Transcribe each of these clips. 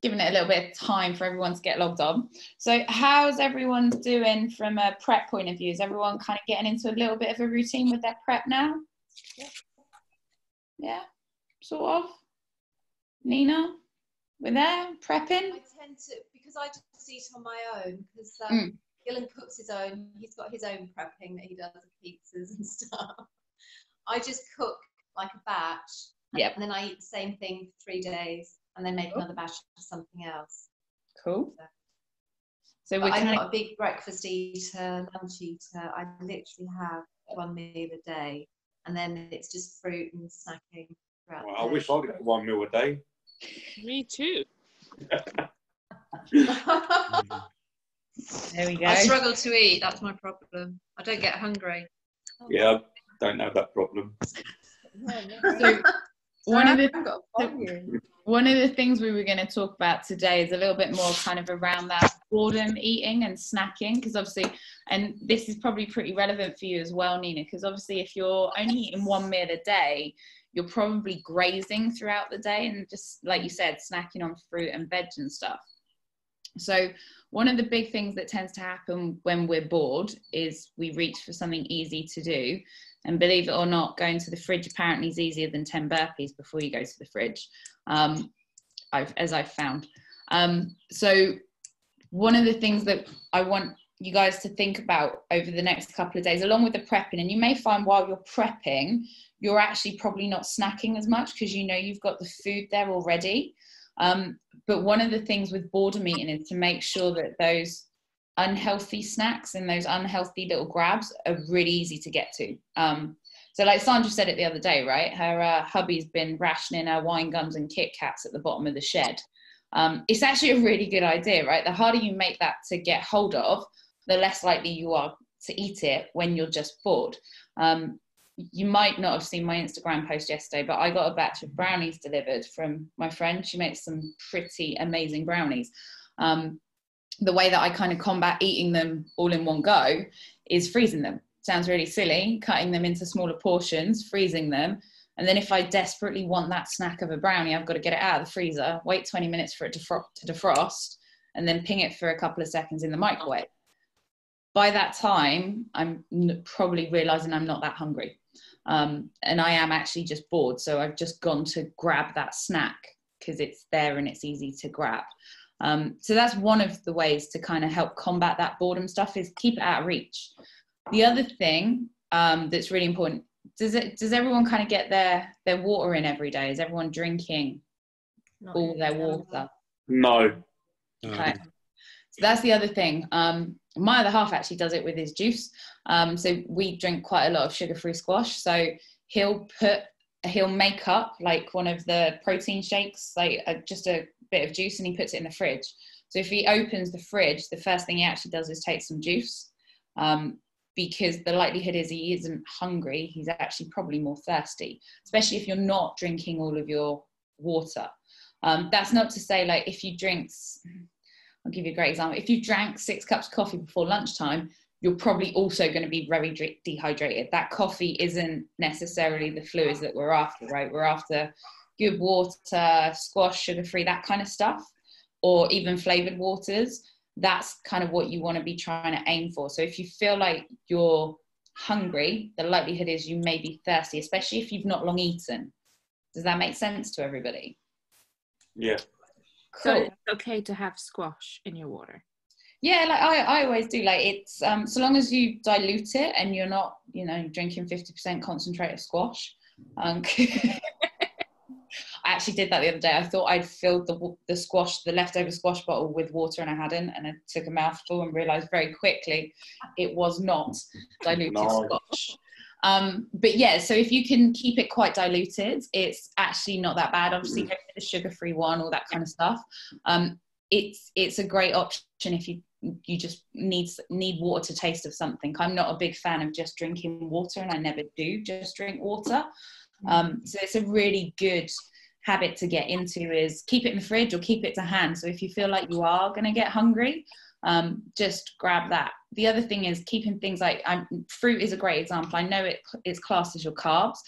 giving it a little bit of time for everyone to get logged on. So how's everyone doing from a prep point of view? Is everyone kind of getting into a little bit of a routine with their prep now? Yeah, sort of. Nina, we're there, prepping? I tend to, because I just eat on my own, because Gillen cooks his own, he's got his own prepping that he does of pizzas and stuff. I just cook like a batch, and then I eat the same thing for 3 days, and then make another batch of something else. Cool. So I'm not a big breakfast eater, lunch eater. I literally have one meal a day, and then it's just fruit and snacking throughout the day. I wish I got 1 meal a day. Me too. There we go. I struggle to eat. That's my problem. I don't get hungry. Yeah, I don't have that problem. So one of the things we were going to talk about today is a little bit more kind of around that boredom eating and snacking, because obviously, and this is probably pretty relevant for you as well, Nina, because obviously if you're only eating 1 meal a day, you're probably grazing throughout the day and just, like you said, snacking on fruit and veg and stuff. So one of the big things that tends to happen when we're bored is we reach for something easy to do. And believe it or not, going to the fridge apparently is easier than 10 burpees before you go to the fridge, as I've found. So one of the things that I want you guys to think about over the next couple of days, along with the prepping, and you may find while you're prepping, you're actually probably not snacking as much because you know you've got the food there already. But one of the things with boredom eating is to make sure that those unhealthy snacks and those unhealthy little grabs are really easy to get to. So like Sandra said it the other day, right? Her hubby's been rationing her wine gums and Kit Kats at the bottom of the shed. It's actually a really good idea, right? The harder you make that to get hold of, the less likely you are to eat it when you're just bored. You might not have seen my Instagram post yesterday, but I got a batch of brownies delivered from my friend. She makes some pretty amazing brownies. The way that I kind of combat eating them all in one go is freezing them. Sounds really silly, cutting them into smaller portions, freezing them. And then if I desperately want that snack of a brownie, I've got to get it out of the freezer, wait 20 minutes for it to defrost, and then ping it for a couple of seconds in the microwave. By that time, I'm probably realizing I'm not that hungry. And I am actually just bored. So I've just gone to grab that snack because it's there and it's easy to grab. So that's one of the ways to kind of help combat that boredom stuff, is keep it out of reach. The other thing that's really important, does everyone kind of get their water in every day? Is everyone drinking all their water? No. Okay. So that's the other thing. My other half actually does it with his juice. So we drink quite a lot of sugar-free squash. So he'll make up like one of the protein shakes, like just a bit of juice, and he puts it in the fridge. So if he opens the fridge, the first thing he actually does is take some juice, because the likelihood is he isn't hungry. He's actually probably more thirsty, especially if you're not drinking all of your water. That's not to say, like, if you drink, I'll give you a great example. If you drank 6 cups of coffee before lunchtime, you're probably also going to be very dehydrated. That coffee isn't necessarily the fluids that we're after, right? We're after good water, squash, sugar-free, that kind of stuff, or even flavored waters. That's kind of what you want to be trying to aim for. So if you feel like you're hungry, the likelihood is you may be thirsty, especially if you've not long eaten. Does that make sense to everybody? Yeah. Cool. So it's okay to have squash in your water? Yeah, like I always do. Like, it's so long as you dilute it and you're not, drinking 50% concentrated squash. I actually did that the other day. I thought I'd filled the leftover squash bottle with water, and I hadn't, and I took a mouthful and realized very quickly it was not diluted squash. But yeah, so if you can keep it quite diluted, it's actually not that bad. Obviously, go for the sugar-free one, all that kind of stuff. It's a great option if you just need water to taste of something. I'm not a big fan of just drinking water, and I never do just drink water. So it's a really good habit to get into, is keep it in the fridge or keep it to hand. So if you feel like you are going to get hungry, just grab that. The other thing is keeping things like fruit is a great example. I know it's classed as your carbs,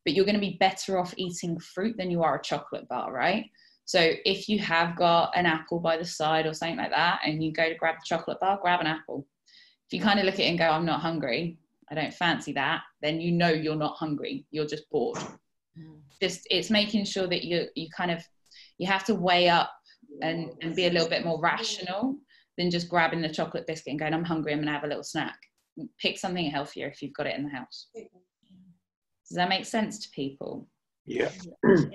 but you're going to be better off eating fruit than you are a chocolate bar, right? So if you have got an apple by the side or something like that, and you go to grab the chocolate bar, grab an apple. If you kind of look at it and go, I'm not hungry, I don't fancy that, then you know you're not hungry, you're just bored. Just, it's making sure that you have to weigh up and be a little bit more rational than just grabbing the chocolate biscuit and going, I'm hungry, I'm gonna have a little snack. Pick something healthier if you've got it in the house. Does that make sense to people? Yeah.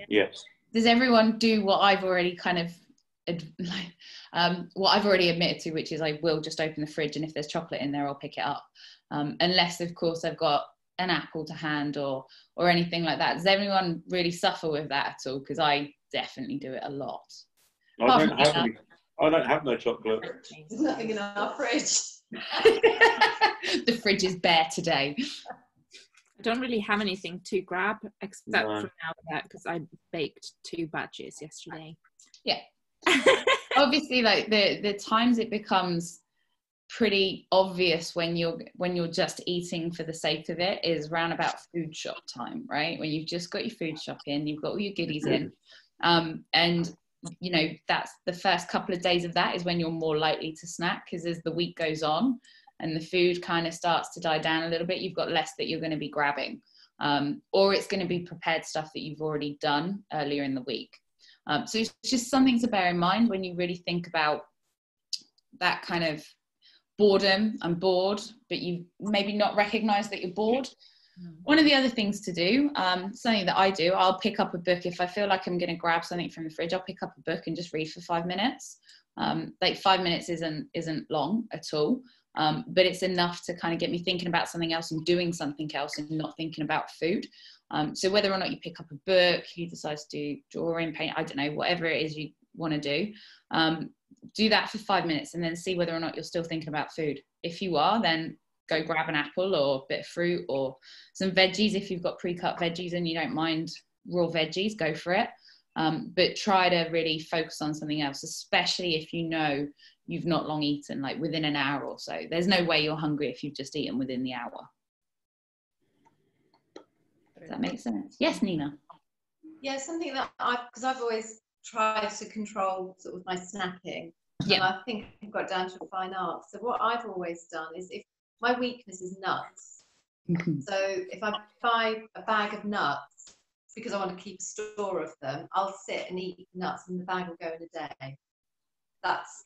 Yes. Does everyone do what I've already kind of what I've already admitted to, which is I will just open the fridge, and if there's chocolate in there, I'll pick it up, unless of course I've got an apple to hand or anything like that. Does everyone really suffer with that at all? Because I definitely do it a lot. I don't have no chocolate. There's nothing in our fridge. The fridge is bare today. I don't really have anything to grab except for now that, because I baked 2 batches yesterday. Yeah. Obviously, like the times it becomes pretty obvious when you're just eating for the sake of it is round about food shop time, right? When you've just got your food shop in, you've got all your goodies in, and you know, that's the first couple of days of that is when you're more likely to snack, because as the week goes on and the food kind of starts to die down a little bit, you've got less that you're going to be grabbing, or it's going to be prepared stuff that you've already done earlier in the week. So it's just something to bear in mind when you really think about that kind of boredom. I'm bored, but you maybe not recognize that you're bored. One of the other things to do, something that I do, I'll pick up a book. If I feel like I'm going to grab something from the fridge, I'll pick up a book and just read for 5 minutes. Like 5 minutes isn't long at all, but it's enough to kind of get me thinking about something else and doing something else and not thinking about food. So whether or not you pick up a book, you decide to do drawing, paint, I don't know, whatever it is you want to do that for 5 minutes and then see whether or not you're still thinking about food. If you are, then go grab an apple or a bit of fruit or some veggies. If you've got pre-cut veggies and you don't mind raw veggies, go for it. But try to really focus on something else, especially if you know you've not long eaten, like within an hour or so. There's no way you're hungry if you've just eaten within the hour. Does that make sense? Yes, Nina? Yeah, something that because I've always tried to control sort of my snacking. Yeah. And I think I've got down to a fine art. So what I've always done is, if my weakness is nuts, so if I buy a bag of nuts because I want to keep a store of them, I'll sit and eat nuts and the bag will go in a day. That's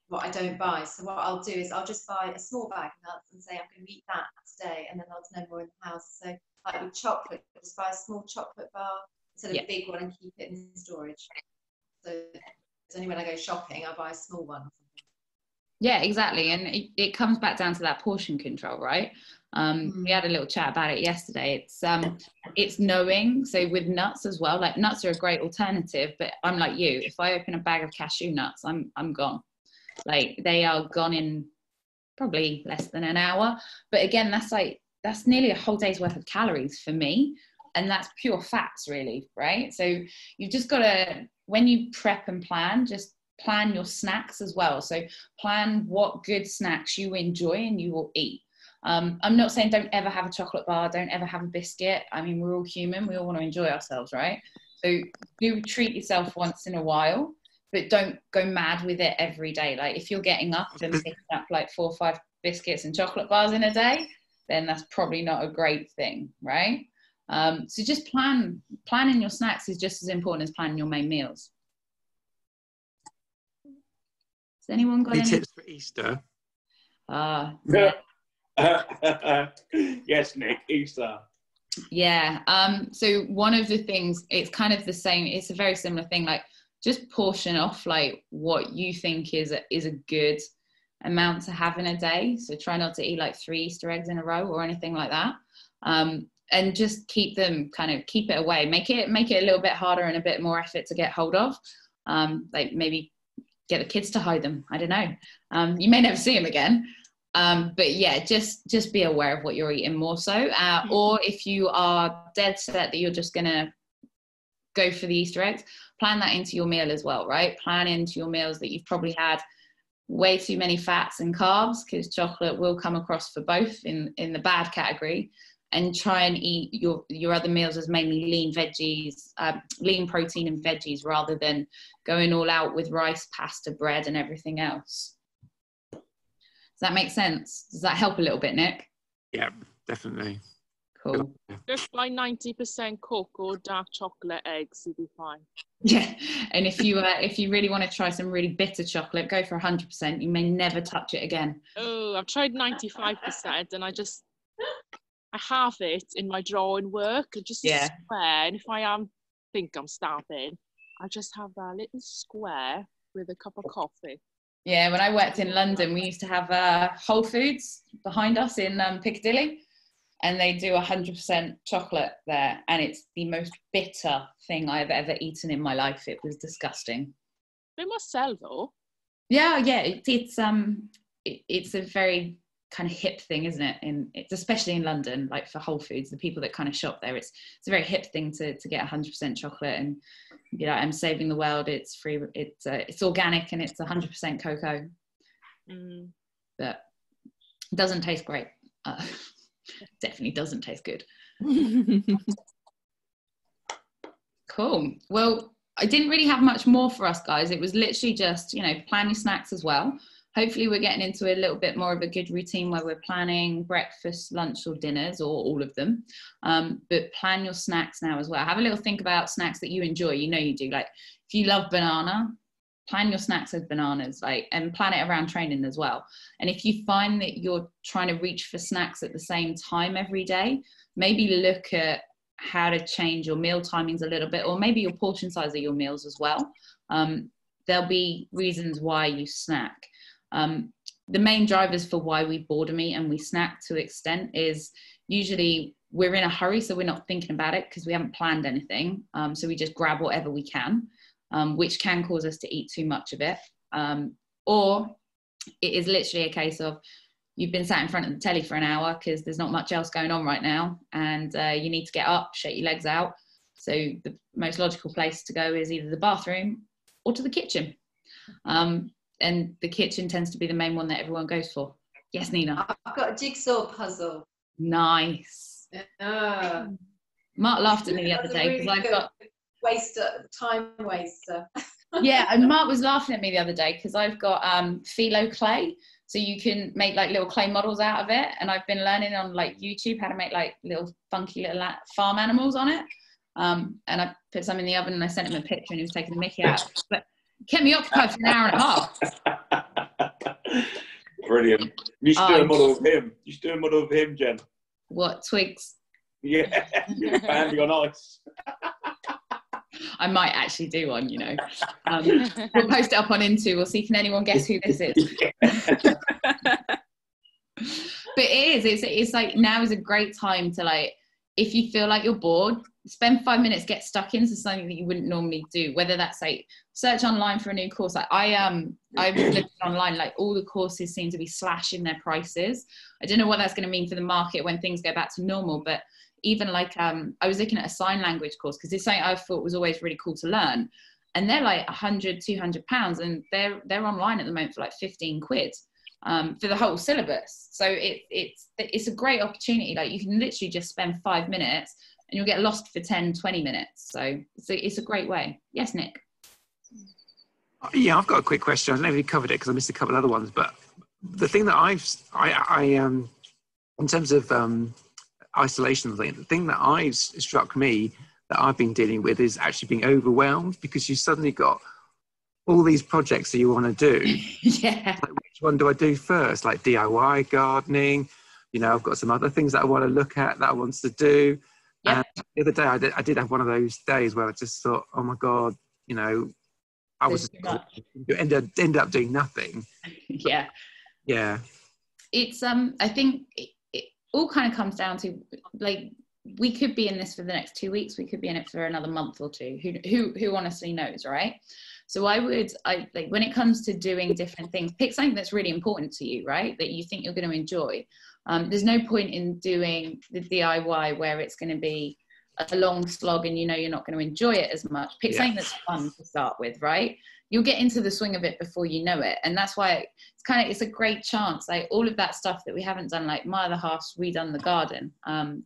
what I don't buy. So what I'll do is I'll just buy a small bag of nuts and say I'm going to eat that today, and then there's no more in the house. So like with chocolate, just buy a small chocolate bar instead of a big one and keep it in storage. So it's only when I go shopping I buy a small one. Yeah, exactly. And it comes back down to that portion control, right? We had a little chat about it yesterday. It's knowing. So with nuts as well, like nuts are a great alternative, but I'm like you, if I open a bag of cashew nuts, I'm gone. Like they are gone in probably less than an hour. But again, that's nearly a whole day's worth of calories for me. And that's pure fats really, right? So you've just got to, when you prep and plan, just plan your snacks as well. So plan what good snacks you enjoy and you will eat. I'm not saying don't ever have a chocolate bar, don't ever have a biscuit. I mean, we're all human, we all want to enjoy ourselves, right? So do treat yourself once in a while, but don't go mad with it every day. Like if you're getting up and picking up like 4 or 5 biscuits and chocolate bars in a day, then that's probably not a great thing, right? So just planning your snacks is just as important as planning your main meals. Has anyone got any tips for Easter? Yeah. Yes, Nick, Easter. Yeah. So one of the things, it's kind of the same, it's a very similar thing, like just portion off like what you think is a good amount to have in a day. So try not to eat like 3 Easter eggs in a row or anything like that. And just keep it away. Make it a little bit harder and a bit more effort to get hold of. Like maybe get the kids to hide them. I don't know. You may never see them again. But yeah, just be aware of what you're eating more so. Or if you are dead set that you're just going to go for the Easter eggs, plan that into your meal as well, right? Plan into your meals that you've probably had way too many fats and carbs, because chocolate will come across for both in the bad category. and try and eat your other meals as mainly lean veggies, lean protein and veggies, rather than going all out with rice, pasta, bread, and everything else. Does that make sense? Does that help a little bit, Nick? Yeah, definitely. Cool. Just like 90% cocoa or dark chocolate eggs, you'll be fine. Yeah, and if you really want to try some really bitter chocolate, go for 100%. You may never touch it again. Oh, I've tried 95%, and I have it in my drawing work, just a square. And if I think I'm starving, I just have that little square with a cup of coffee. Yeah, when I worked in London, we used to have Whole Foods behind us in Piccadilly, and they do 100% chocolate there, and it's the most bitter thing I've ever eaten in my life. It was disgusting. They must sell though. Yeah, it's a very kind of hip thing, isn't it? It's especially in London, like for Whole Foods, the people that kind of shop there, it's a very hip thing to get 100% chocolate, and you know, I'm saving the world. It's free. It's organic, and it's 100% cocoa. But it doesn't taste great. Definitely doesn't taste good. Cool. Well, I didn't really have much more for us, guys. It was literally just, you know, plan your snacks as well. Hopefully we're getting into a little bit more of a good routine where we're planning breakfast, lunch, or dinners, or all of them. But plan your snacks now as well. Have a little think about snacks that you enjoy. You know you do. Like if you love banana, plan your snacks as bananas, and plan it around training as well. And if you find that you're trying to reach for snacks at the same time every day, maybe look at how to change your meal timings a little bit, or maybe your portion size of your meals as well. There'll be reasons why you snack. The main drivers for why we boredom eat and we snack to extent is usually we're in a hurry, so we're not thinking about it because we haven't planned anything. So we just grab whatever we can, which can cause us to eat too much of it. Or it is literally a case of you've been sat in front of the telly for an hour because there's not much else going on right now, and you need to get up, shake your legs out. So the most logical place to go is either the bathroom or to the kitchen. And the kitchen tends to be the main one that everyone goes for. Yes, Nina? I've got a jigsaw puzzle. Nice. Mark laughed at me the other day because I've got... time waster. Yeah, and Mark was laughing at me the other day because I've got phyllo clay. So you can make like little clay models out of it. And I've been learning on like YouTube how to make like little funky little farm animals on it. And I put some in the oven and I sent him a picture and he was taking the mickey out. But kept me occupied for an hour and a half. Brilliant. You should do a model of him. You should do a model of him, Jen. What, Twigs? Yeah, you're banding on ice. I might actually do one, you know. We'll post it up on Into. We'll see, can anyone guess who this is? But it is. It's like now is a great time to, like, if you feel like you're bored, spend 5 minutes, get stuck into something that you wouldn't normally do. Whether that's like search online for a new course. Like I was looking online, like all the courses seem to be slashing their prices. I don't know what that's going to mean for the market when things go back to normal, but even like I was looking at a sign language course because it's something I thought was always really cool to learn, and they're like £100-200, and they're online at the moment for like 15 quid for the whole syllabus. So it's a great opportunity. Like you can literally just spend 5 minutes and you'll get lost for 10-20 minutes. So it's a great way. Yes, Nick? Yeah, I've got a quick question. I don't know if you covered it because I missed a couple of other ones, but the thing that I in terms of isolation thing, the thing that struck me that I've been dealing with is actually being overwhelmed because you suddenly got all these projects that you want to do. Yeah. Like, which one do I do first? Like DIY gardening, you know, I've got some other things that I want to look at that I want to do. Yep. And the other day I did have one of those days where I just thought, oh my God, you know, you end up doing nothing. Yeah. Yeah. It's I think it all kind of comes down to, like, we could be in this for the next 2 weeks, we could be in it for another month or two. Who honestly knows, right? So I like, when it comes to doing different things, pick something that's really important to you, right? That you think you're going to enjoy. There's no point in doing the DIY where it's going to be a long slog and you know you're not going to enjoy it as much, pick something that's fun to start with, right? You'll get into the swing of it before you know it. And that's why it's a great chance. Like all of that stuff that we haven't done, like my other half's redone the garden.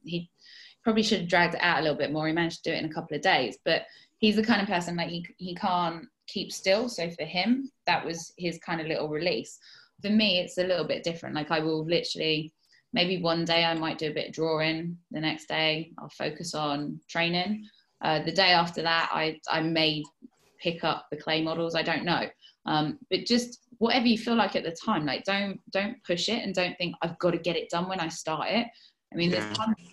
He probably should have dragged it out a little bit more. He managed to do it in a couple of days, but he's the kind of person like he can't keep still. So for him, that was his kind of little release. For me, it's a little bit different. Like I will literally, maybe one day I might do a bit of drawing. The next day I'll focus on training. The day after that, I may pick up the clay models. I don't know. But just whatever you feel like at the time, like don't push it and don't think I've got to get it done when I start it. I mean,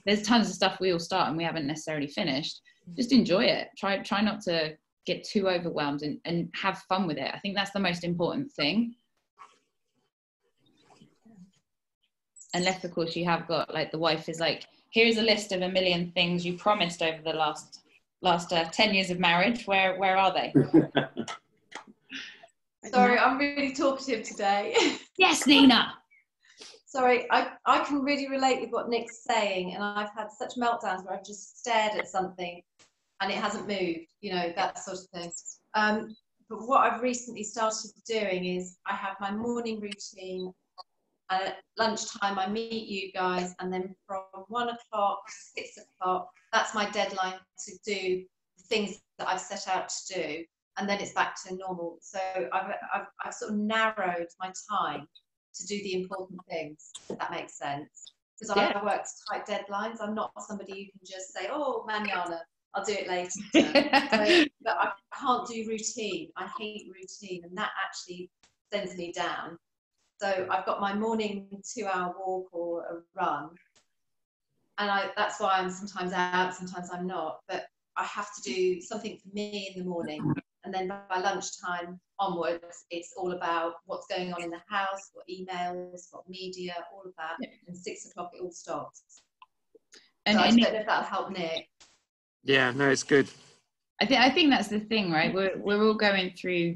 there's tons of stuff we all start and we haven't necessarily finished. Just enjoy it. Try not to get too overwhelmed and have fun with it. I think that's the most important thing. Unless, of course, you have got, like, the wife is like, here's a list of 1 million things you promised over the last 10 years of marriage. Where are they? Sorry, I'm really talkative today. Yes, Nina. Sorry, I can really relate with what Nick's saying, and I've had such meltdowns where I've just stared at something and it hasn't moved, you know, that sort of thing. But what I've recently started doing is I have my morning routine, and at lunchtime I meet you guys, and then from 1 o'clock, 6 o'clock, that's my deadline to do the things that I've set out to do, and then it's back to normal. So I've sort of narrowed my time to do the important things, if that makes sense. Because I work to tight deadlines. I'm not somebody who can just say, oh, manana, I'll do it later. But I can't do routine. I hate routine, and that actually sends me down. So I've got my morning 2-hour walk or a run, and that's why I'm sometimes out, sometimes I'm not. But I have to do something for me in the morning, and then by lunchtime onwards, it's all about what's going on in the house, what emails, what media, all of that. And 6 o'clock it all stops. And so I don't know if that'll help Nick. Yeah, no, it's good. I think that's the thing, right? We're all going through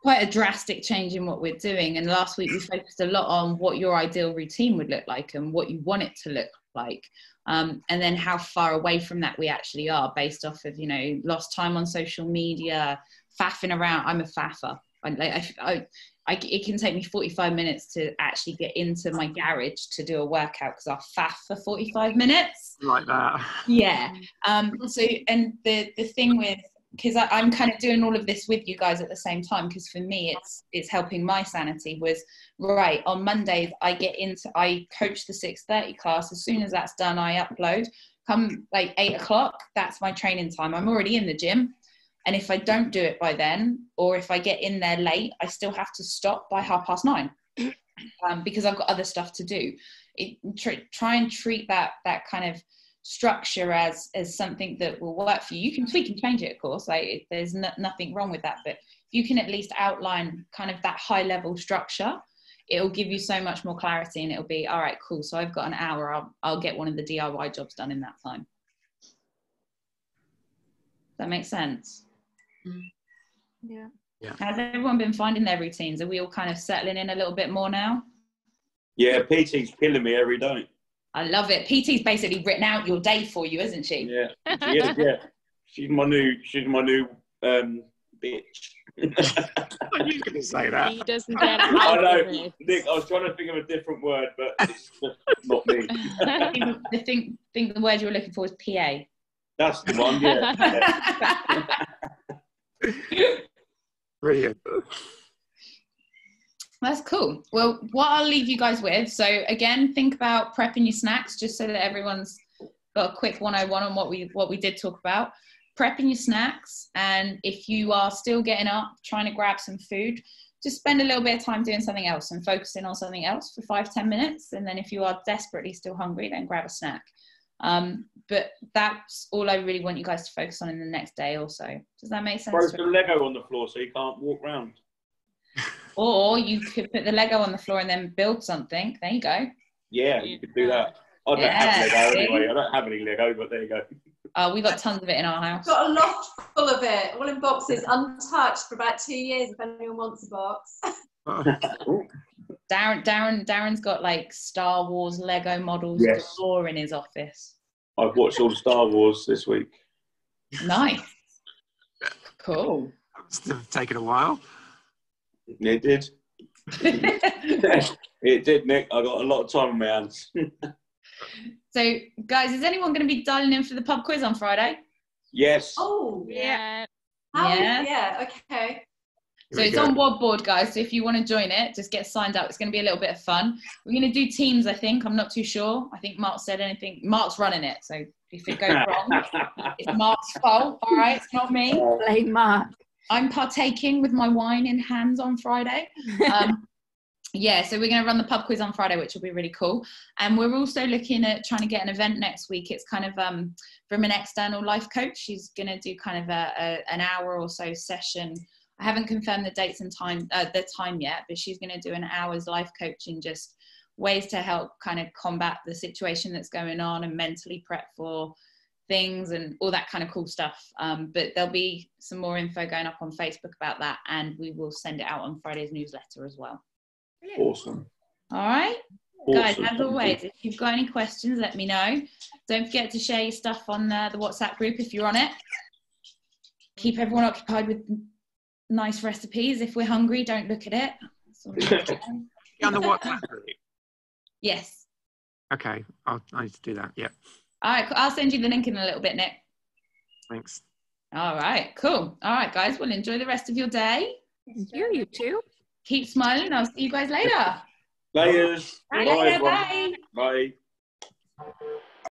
quite a drastic change in what we're doing. And last week we focused a lot on what your ideal routine would look like and what you want it to look like. And then how far away from that we actually are based off of, you know, lost time on social media, faffing around. I'm a faffer. It can take me 45 minutes to actually get into my garage to do a workout because I'll faff for 45 minutes. Like that. Yeah. So, and the thing with, because I'm kind of doing all of this with you guys at the same time, because for me it's helping my sanity, was right on Mondays I coach the 6:30 class. As soon as that's done, I upload. Come like 8 o'clock, that's my training time. I'm already in the gym, and if I don't do it by then, or if I get in there late, I still have to stop by 9:30 because I've got other stuff to do. Try and treat that kind of structure as something that will work for you. You can tweak and change it, of course, like there's nothing wrong with that, but if you can at least outline kind of that high level structure, it'll give you so much more clarity, and it'll be all right, cool, so I've got an hour, I'll get one of the DIY jobs done in that time. Does that make sense? Yeah. Has everyone been finding their routines? Are we all kind of settling in a little bit more now? Yeah, PT's killing me every day. I love it. PT's basically written out your day for you, isn't she? Yeah, she is, yeah. She's my new bitch. I knew you were going to say that. He doesn't get out I know, of it. Nick, I was trying to think of a different word, but it's just not me. I think the word you were looking for is PA. That's the one, yeah. Brilliant. That's cool. Well, what I'll leave you guys with, so again, think about prepping your snacks, just so that everyone's got a quick 101 on what we did talk about. Prepping your snacks, and if you are still getting up, trying to grab some food, just spend a little bit of time doing something else and focusing on something else for 5-10 minutes. And then if you are desperately still hungry, then grab a snack. But that's all I really want you guys to focus on in the next day or so. Does that make sense? Throw some Lego on the floor so you can't walk around. Or you could put the Lego on the floor and then build something. There you go. Yeah, you could do that. I don't have Lego anyway. I don't have any Lego, but there you go. We got tons of it in our house. Got a loft full of it, all in boxes, untouched for about 2 years. If anyone wants a box. Darren's got like Star Wars Lego models galore in his office. I've watched all the Star Wars this week. Nice. Cool. Must have taken a while. It did. It did, Nick. I got a lot of time on my hands. So, guys, is anyone going to be dialing in for the pub quiz on Friday? Yes. Oh, Yeah. Yeah, okay. So it's on WOD board, guys. So if you want to join it, just get signed up. It's going to be a little bit of fun. We're going to do teams, I think. I'm not too sure. I think Mark said anything. Mark's running it. So if it goes wrong, it's Mark's fault. All right, it's not me. Blame Mark. I'm partaking with my wine in hands on Friday. Yeah, so we're going to run the pub quiz on Friday, which will be really cool. And we're also looking at trying to get an event next week. It's kind of from an external life coach. She's going to do kind of an hour or so session. I haven't confirmed the dates and the time yet, but she's going to do an hour's life coaching, just ways to help kind of combat the situation that's going on and mentally prep for things and all that kind of cool stuff. But there'll be some more info going up on Facebook about that, and we will send it out on Friday's newsletter as well. Awesome. All right. Awesome. Guys, as always, if you've got any questions, let me know. Don't forget to share your stuff on the WhatsApp group if you're on it. Keep everyone occupied with nice recipes. If we're hungry, don't look at it. On the WhatsApp group? Yes. Okay, I need to do that. Yeah. All right, I'll send you the link in a little bit, Nick. Thanks. All right, cool. All right, guys, well, enjoy the rest of your day. Thank you, you too. Keep smiling. I'll see you guys later. Layers. Bye. Bye. Bye. Bye.